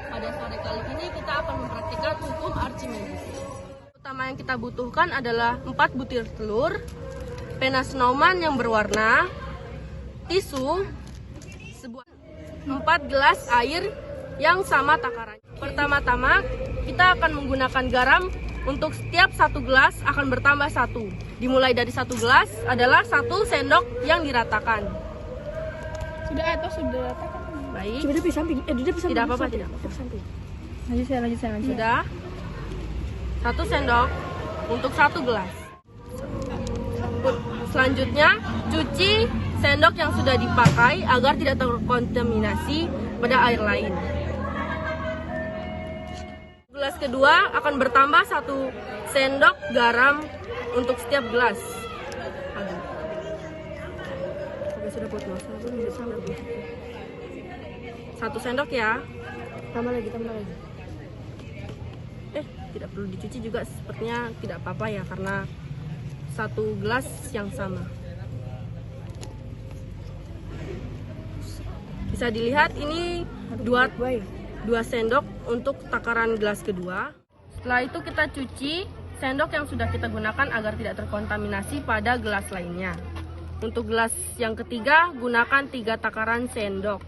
Pada sore kali ini kita akan mempraktikkan hukum Archimedes. Pertama yang kita butuhkan adalah 4 butir telur, pena snowman yang berwarna, tisu, 4 gelas air yang sama takarannya. Pertama-tama kita akan menggunakan garam. Untuk setiap 1 gelas akan bertambah 1. Dimulai dari 1 gelas adalah 1 sendok yang diratakan. Sudah atau sudah ratakan? Baik. Coba di samping. Tidak apa-apa, tidak apa-apa. Lanjut saya. Sudah. 1 sendok untuk 1 gelas. Selanjutnya, cuci sendok yang sudah dipakai agar tidak terkontaminasi pada air lain. Gelas kedua akan bertambah 1 sendok garam untuk setiap gelas. Sudah buat masak, 1 sendok ya. Tambah lagi. Tidak perlu dicuci juga, sepertinya tidak apa-apa ya, karena 1 gelas yang sama. Bisa dilihat ini 2 sendok untuk takaran gelas kedua. Setelah itu kita cuci sendok yang sudah kita gunakan agar tidak terkontaminasi pada gelas lainnya. Untuk gelas yang ketiga, gunakan 3 takaran sendok.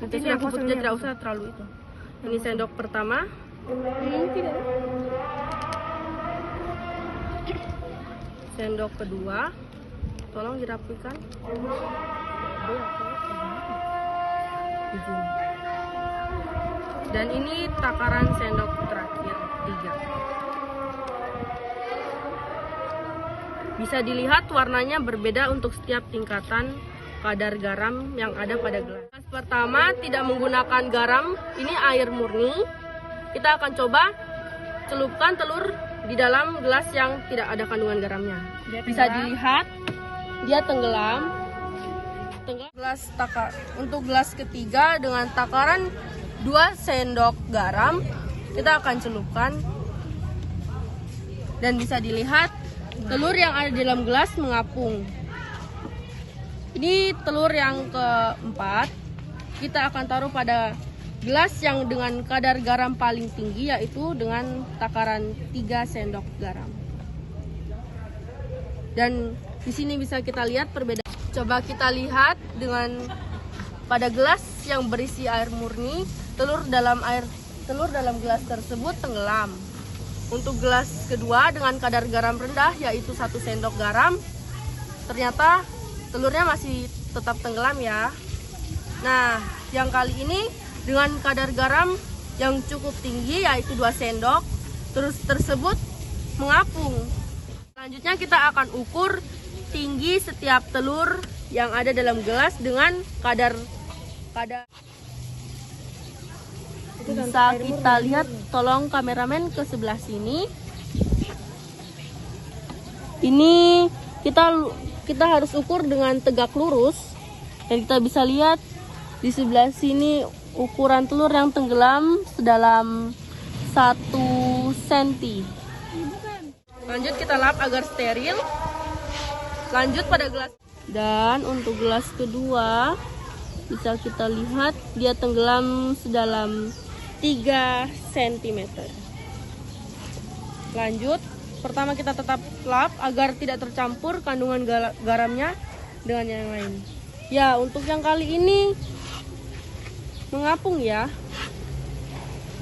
Nanti sudah puputnya, tidak usah terlalu itu. Ini sendok pertama. Sendok kedua. Tolong dirapikan. Dan ini takaran sendok terakhir 3. Bisa dilihat warnanya berbeda untuk setiap tingkatan kadar garam yang ada pada gelas. Pertama, tidak menggunakan garam, ini air murni. Kita akan coba celupkan telur di dalam gelas yang tidak ada kandungan garamnya. Bisa dilihat dia tenggelam. Untuk gelas ketiga dengan takaran 2 sendok garam, kita akan celupkan. Dan bisa dilihat telur yang ada di dalam gelas mengapung. Ini telur yang keempat. Kita akan taruh pada gelas yang dengan kadar garam paling tinggi, yaitu dengan takaran 3 sendok garam. Dan di sini bisa kita lihat perbedaan. Coba kita lihat dengan pada gelas yang berisi air murni, telur dalam gelas tersebut tenggelam. Untuk gelas kedua dengan kadar garam rendah, yaitu 1 sendok garam, ternyata telurnya masih tetap tenggelam ya. Nah, yang kali ini dengan kadar garam yang cukup tinggi, yaitu 2 sendok, terus tersebut mengapung. Selanjutnya kita akan ukur tinggi setiap telur yang ada dalam gelas dengan kadar bisa kita lihat. Tolong kameramen ke sebelah sini. Ini kita harus ukur dengan tegak lurus, dan kita bisa lihat di sebelah sini ukuran telur yang tenggelam sedalam 1 cm. Lanjut kita lap agar steril. Lanjut pada gelas. Dan untuk gelas kedua bisa kita lihat dia tenggelam sedalam 3 cm. Lanjut, pertama kita tetap lap agar tidak tercampur kandungan garamnya dengan yang lain. Ya, untuk yang kali ini mengapung ya.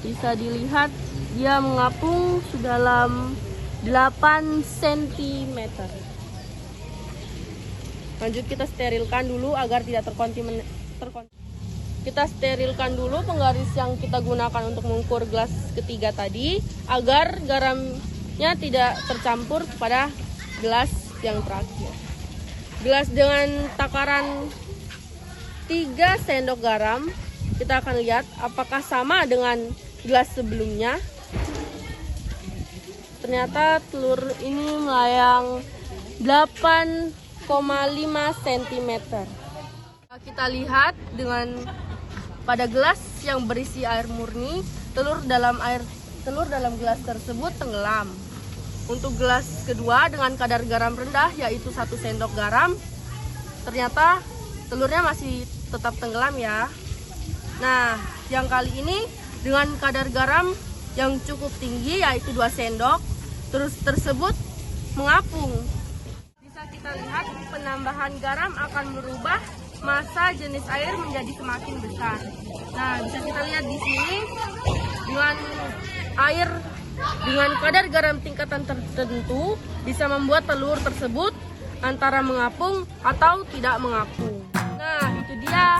Bisa dilihat dia mengapung sedalam 8 cm. Lanjut kita sterilkan dulu agar tidak terkontaminasi. Kita sterilkan dulu penggaris yang kita gunakan untuk mengukur gelas ketiga tadi agar garamnya tidak tercampur pada gelas yang terakhir. Gelas dengan takaran 3 sendok garam, kita akan lihat apakah sama dengan gelas sebelumnya. Ternyata telur ini melayang 8,5 cm. Kita lihat dengan pada gelas yang berisi air murni, telur dalam gelas tersebut tenggelam. Untuk gelas kedua dengan kadar garam rendah, yaitu 1 sendok garam, ternyata telurnya masih tetap tenggelam ya. Nah, yang kali ini dengan kadar garam yang cukup tinggi, yaitu 2 sendok, terus tersebut mengapung. Bisa kita lihat penambahan garam akan merubah massa jenis air menjadi semakin besar. Nah, bisa kita lihat di sini dengan air dengan kadar garam tingkatan tertentu bisa membuat telur tersebut antara mengapung atau tidak mengapung. Nah, itu dia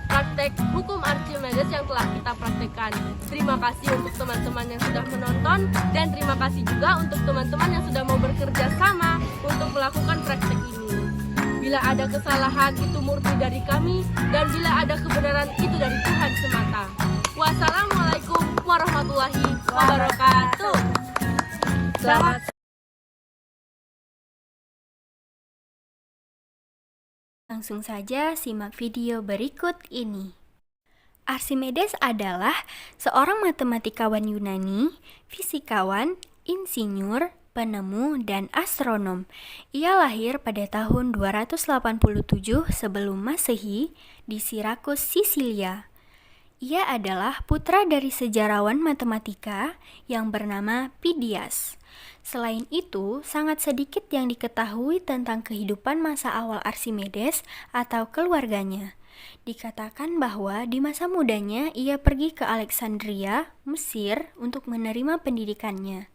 praktek hukum Archimedes yang telah kita praktekkan. Terima kasih untuk teman-teman yang sudah menonton, dan terima kasih juga untuk teman-teman yang sudah mau bekerja sama untuk melakukan praktek ini. Bila ada kesalahan itu murni dari kami, dan bila ada kebenaran itu dari Tuhan semata. Wassalamualaikum warahmatullahi wabarakatuh. Selamat. Langsung saja simak video berikut ini. Archimedes adalah seorang matematikawan Yunani, fisikawan, insinyur, penemu, dan astronom. Ia lahir pada tahun 287 sebelum Masehi di Sirakus, Sisilia. Ia adalah putra dari sejarawan matematika yang bernama Phidias. Selain itu, sangat sedikit yang diketahui tentang kehidupan masa awal Archimedes atau keluarganya. Dikatakan bahwa di masa mudanya ia pergi ke Alexandria, Mesir untuk menerima pendidikannya.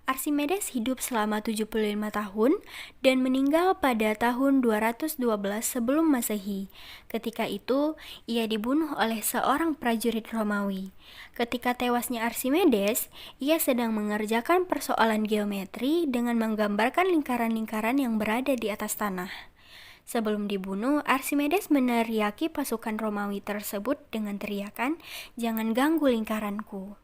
Archimedes hidup selama 75 tahun dan meninggal pada tahun 212 sebelum Masehi. Ketika itu, ia dibunuh oleh seorang prajurit Romawi. Ketika tewasnya Archimedes, ia sedang mengerjakan persoalan geometri dengan menggambarkan lingkaran-lingkaran yang berada di atas tanah. Sebelum dibunuh, Archimedes meneriaki pasukan Romawi tersebut dengan teriakan, "Jangan ganggu lingkaranku."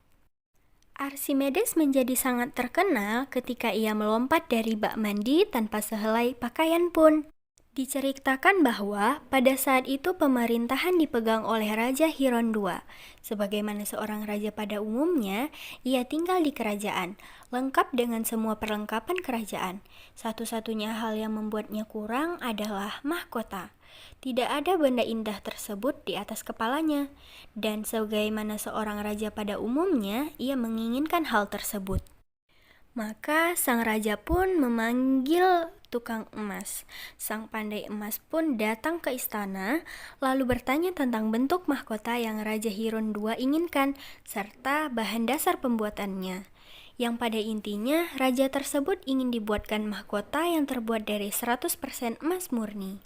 Archimedes menjadi sangat terkenal ketika ia melompat dari bak mandi tanpa sehelai pakaian pun. Diceritakan bahwa pada saat itu pemerintahan dipegang oleh Raja Hiron II. Sebagaimana seorang raja pada umumnya, ia tinggal di kerajaan, lengkap dengan semua perlengkapan kerajaan. Satu-satunya hal yang membuatnya kurang adalah mahkota. Tidak ada benda indah tersebut di atas kepalanya, dan sebagaimana seorang raja pada umumnya, ia menginginkan hal tersebut. Maka sang raja pun memanggil tukang emas. Sang pandai emas pun datang ke istana, lalu bertanya tentang bentuk mahkota yang Raja Hiron II inginkan, serta bahan dasar pembuatannya. Yang pada intinya, raja tersebut ingin dibuatkan mahkota yang terbuat dari 100% emas murni.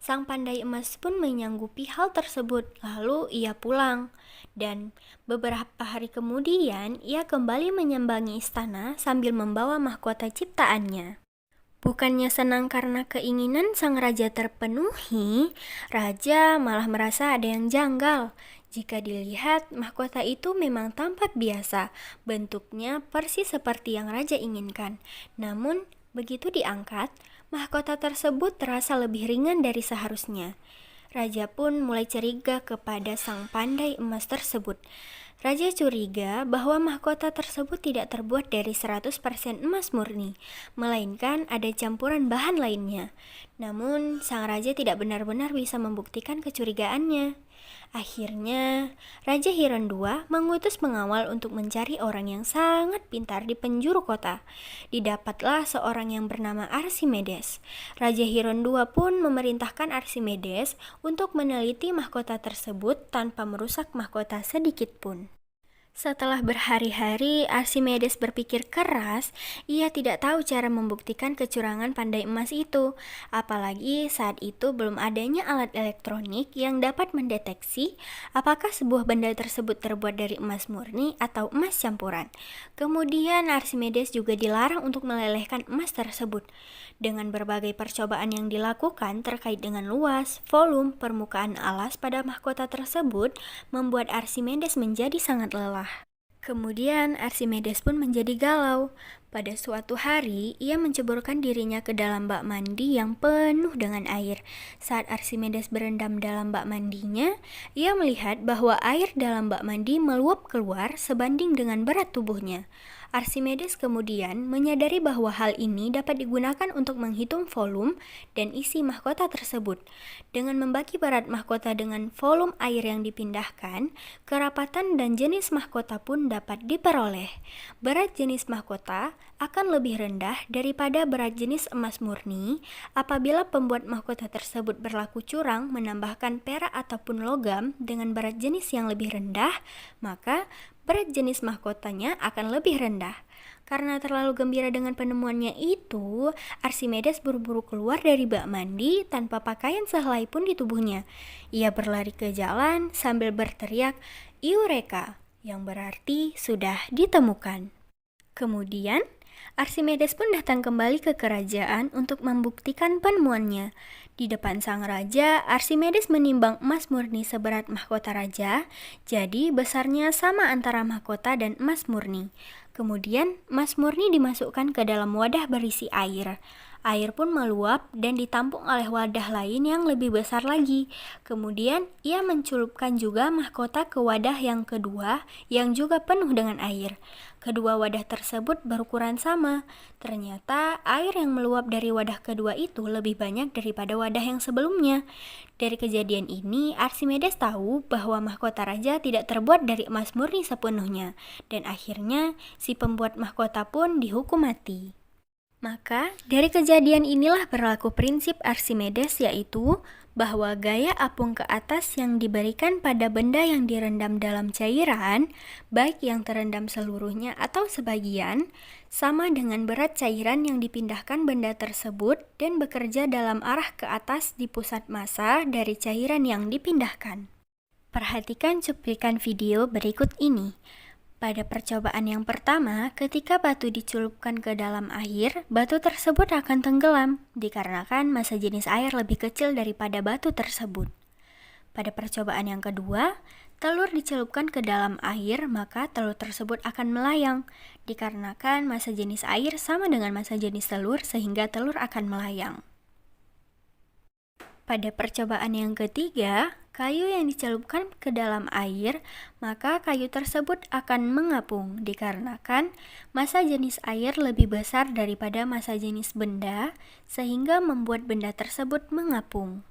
Sang pandai emas pun menyanggupi hal tersebut, lalu ia pulang. Dan beberapa hari kemudian, ia kembali menyambangi istana sambil membawa mahkota ciptaannya. Bukannya senang karena keinginan sang raja terpenuhi, raja malah merasa ada yang janggal. Jika dilihat, mahkota itu memang tampak biasa, bentuknya persis seperti yang raja inginkan. Namun, begitu diangkat, mahkota tersebut terasa lebih ringan dari seharusnya. Raja pun mulai curiga kepada sang pandai emas tersebut. Raja curiga bahwa mahkota tersebut tidak terbuat dari 100% emas murni, melainkan ada campuran bahan lainnya. Namun, sang raja tidak benar-benar bisa membuktikan kecurigaannya. Akhirnya, Raja Hiron II mengutus pengawal untuk mencari orang yang sangat pintar di penjuru kota. Didapatlah seorang yang bernama Archimedes. Raja Hiron II pun memerintahkan Archimedes untuk meneliti mahkota tersebut tanpa merusak mahkota sedikit pun. Setelah berhari-hari, Archimedes berpikir keras, ia tidak tahu cara membuktikan kecurangan pandai emas itu. Apalagi saat itu belum adanya alat elektronik yang dapat mendeteksi apakah sebuah benda tersebut terbuat dari emas murni atau emas campuran. Kemudian Archimedes juga dilarang untuk melelehkan emas tersebut. Dengan berbagai percobaan yang dilakukan terkait dengan luas, volume, permukaan alas pada mahkota tersebut, membuat Archimedes menjadi sangat lelah. Kemudian Archimedes pun menjadi galau. Pada suatu hari, ia menceburkan dirinya ke dalam bak mandi yang penuh dengan air. Saat Archimedes berendam dalam bak mandinya, ia melihat bahwa air dalam bak mandi meluap keluar sebanding dengan berat tubuhnya. Archimedes kemudian menyadari bahwa hal ini dapat digunakan untuk menghitung volume dan isi mahkota tersebut. Dengan membagi berat mahkota dengan volume air yang dipindahkan, kerapatan dan jenis mahkota pun dapat diperoleh. Berat jenis mahkota akan lebih rendah daripada berat jenis emas murni apabila pembuat mahkota tersebut berlaku curang menambahkan perak ataupun logam dengan berat jenis yang lebih rendah, maka berat jenis mahkotanya akan lebih rendah. Karena terlalu gembira dengan penemuannya itu, Archimedes buru-buru keluar dari bak mandi tanpa pakaian sehelai pun di tubuhnya. Ia berlari ke jalan sambil berteriak, "Eureka!" yang berarti sudah ditemukan. Kemudian, Archimedes pun datang kembali ke kerajaan untuk membuktikan penemuannya. Di depan sang raja, Archimedes menimbang emas murni seberat mahkota raja, jadi besarnya sama antara mahkota dan emas murni. Kemudian, emas murni dimasukkan ke dalam wadah berisi air. Air pun meluap dan ditampung oleh wadah lain yang lebih besar lagi. Kemudian, ia mencelupkan juga mahkota ke wadah yang kedua yang juga penuh dengan air. Kedua wadah tersebut berukuran sama. Ternyata, air yang meluap dari wadah kedua itu lebih banyak daripada wadah yang sebelumnya. Dari kejadian ini, Archimedes tahu bahwa mahkota raja tidak terbuat dari emas murni sepenuhnya. Dan akhirnya, si pembuat mahkota pun dihukum mati. Maka, dari kejadian inilah berlaku prinsip Archimedes, yaitu bahwa gaya apung ke atas yang diberikan pada benda yang direndam dalam cairan, baik yang terendam seluruhnya atau sebagian, sama dengan berat cairan yang dipindahkan benda tersebut dan bekerja dalam arah ke atas di pusat massa dari cairan yang dipindahkan. Perhatikan cuplikan video berikut ini. Pada percobaan yang pertama, ketika batu dicelupkan ke dalam air, batu tersebut akan tenggelam, dikarenakan massa jenis air lebih kecil daripada batu tersebut. Pada percobaan yang kedua, telur dicelupkan ke dalam air, maka telur tersebut akan melayang, dikarenakan massa jenis air sama dengan massa jenis telur sehingga telur akan melayang. Pada percobaan yang ketiga, kayu yang dicelupkan ke dalam air, maka kayu tersebut akan mengapung dikarenakan massa jenis air lebih besar daripada massa jenis benda, sehingga membuat benda tersebut mengapung.